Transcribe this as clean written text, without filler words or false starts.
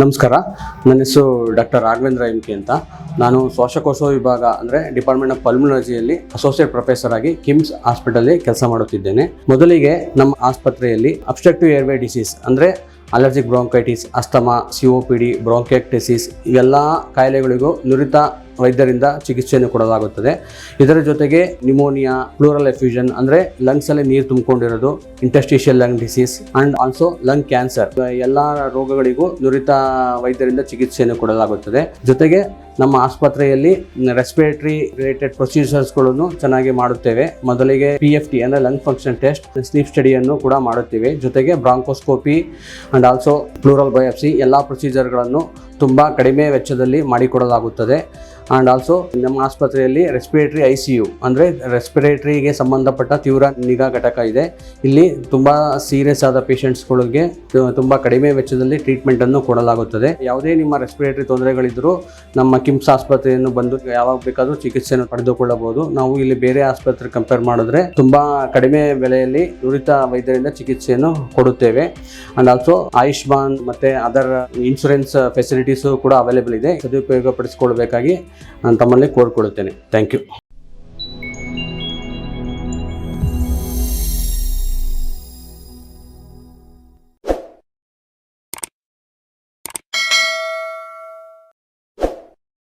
ನಮಸ್ಕಾರ. ನನ್ನ ಹೆಸರು ಡಾಕ್ಟರ್ ರಾಘವೇಂದ್ರ ಎಂ.ಕೆ. ಅಂತ. ನಾನು ಶ್ವಾಸಕೋಶ ವಿಭಾಗ ಅಂದರೆ ಡಿಪಾರ್ಟ್ಮೆಂಟ್ ಆಫ್ ಪಲ್ಮನಾಲಜಿಯಲ್ಲಿ ಅಸೋಸಿಯೇಟ್ ಪ್ರೊಫೆಸರ್ ಆಗಿ ಕಿಮ್ಸ್ ಹಾಸ್ಪಿಟಲ್ ಕೆಲಸ ಮಾಡುತ್ತಿದ್ದೇನೆ. ಮೊದಲಿಗೆ ನಮ್ಮ ಆಸ್ಪತ್ರೆಯಲ್ಲಿ ಅಬ್ಸ್ಟ್ರಕ್ಟಿವ್ ಏರ್ವೇ ಡಿಸೀಸ್ ಅಂದರೆ allergic bronchitis, asthma, COPD, bronchitis ಇವೆಲ್ಲ ಕಾಯಿಲೆಗಳಿಗೂ ನುರಿತ ವೈದ್ಯರಿಂದ ಚಿಕಿತ್ಸೆಯನ್ನು ಕೊಡಲಾಗುತ್ತದೆ. ಇದರ ಜೊತೆಗೆ ನ್ಯೂಮೋನಿಯಾ, ಪ್ಲೂರಲ್ ಎಫ್ಯೂಷನ್ ಅಂದರೆ ಲಂಗ್ಸ್ ಅಲ್ಲಿ ನೀರು ತುಂಬಿಕೊಂಡಿರೋದು, interstitial lung disease and also lung cancer ಎಲ್ಲ ರೋಗಗಳಿಗೂ ನುರಿತ ವೈದ್ಯರಿಂದ ಚಿಕಿತ್ಸೆಯನ್ನು ಕೊಡಲಾಗುತ್ತದೆ. ಜೊತೆಗೆ ನಮ್ಮ ಆಸ್ಪತ್ರೆಯಲ್ಲಿ ರೆಸ್ಪಿರೇಟರಿ ರಿಲೇಟೆಡ್ ಪ್ರೊಸೀಜರ್ಸ್ಗಳನ್ನು ಚೆನ್ನಾಗಿ ಮಾಡುತ್ತೇವೆ. ಮೊದಲಿಗೆ PFT ಅಂದರೆ ಲಂಗ್ ಫಂಕ್ಷನ್ ಟೆಸ್ಟ್, ಸ್ಲೀಪ್ ಸ್ಟಡಿಯನ್ನು ಕೂಡ ಮಾಡುತ್ತೇವೆ. ಜೊತೆಗೆ bronchoscopy and also plural biopsy ಎಲ್ಲ ಪ್ರೊಸೀಜರ್ಗಳನ್ನು ತುಂಬ ಕಡಿಮೆ ವೆಚ್ಚದಲ್ಲಿ ಮಾಡಿಕೊಡಲಾಗುತ್ತದೆ. ಆ್ಯಂಡ್ ಆಲ್ಸೋ ನಮ್ಮ ಆಸ್ಪತ್ರೆಯಲ್ಲಿ ರೆಸ್ಪಿರೇಟರಿ ICU ಅಂದರೆ ರೆಸ್ಪಿರೇಟರಿಗೆ ಸಂಬಂಧಪಟ್ಟ ತೀವ್ರ ನಿಗಾ ಘಟಕ ಇದೆ. ಇಲ್ಲಿ ತುಂಬ ಸೀರಿಯಸ್ ಆದ ಪೇಷಂಟ್ಸ್ಗಳಿಗೆ ತುಂಬ ಕಡಿಮೆ ವೆಚ್ಚದಲ್ಲಿ ಟ್ರೀಟ್ಮೆಂಟನ್ನು ಕೊಡಲಾಗುತ್ತದೆ. ಯಾವುದೇ ನಿಮ್ಮ ರೆಸ್ಪಿರೇಟರಿ ತೊಂದರೆಗಳಿದ್ದರೂ ನಮ್ಮ ಕಿಮ್ಸ್ ಆಸ್ಪತ್ರೆಯನ್ನು ಬಂದು ಯಾವಾಗ ಬೇಕಾದರೂ ಚಿಕಿತ್ಸೆಯನ್ನು ಪಡೆದುಕೊಳ್ಳಬಹುದು. ನಾವು ಇಲ್ಲಿ ಬೇರೆ ಆಸ್ಪತ್ರೆ ಕಂಪೇರ್ ಮಾಡಿದ್ರೆ ತುಂಬ ಕಡಿಮೆ ಬೆಲೆಯಲ್ಲಿ ನುರಿತ ವೈದ್ಯರಿಂದ ಚಿಕಿತ್ಸೆಯನ್ನು ಕೊಡುತ್ತೇವೆ. ಆ್ಯಂಡ್ ಆಲ್ಸೋ ಆಯುಷ್ಮಾನ್ ಮತ್ತು ಅದರ್ ಇನ್ಶೂರೆನ್ಸ್ ಫೆಸಿಲಿಟೀಸು ಕೂಡ ಅವೈಲೇಬಲ್ ಇದೆ. ಸದುಪಯೋಗ ಪಡಿಸಿಕೊಳ್ಳಬೇಕಾಗಿ ನಾನು ತಮ್ಮಲ್ಲಿ ಕೋರಿಕೊಳ್ಳುತ್ತೇನೆ. Thank you.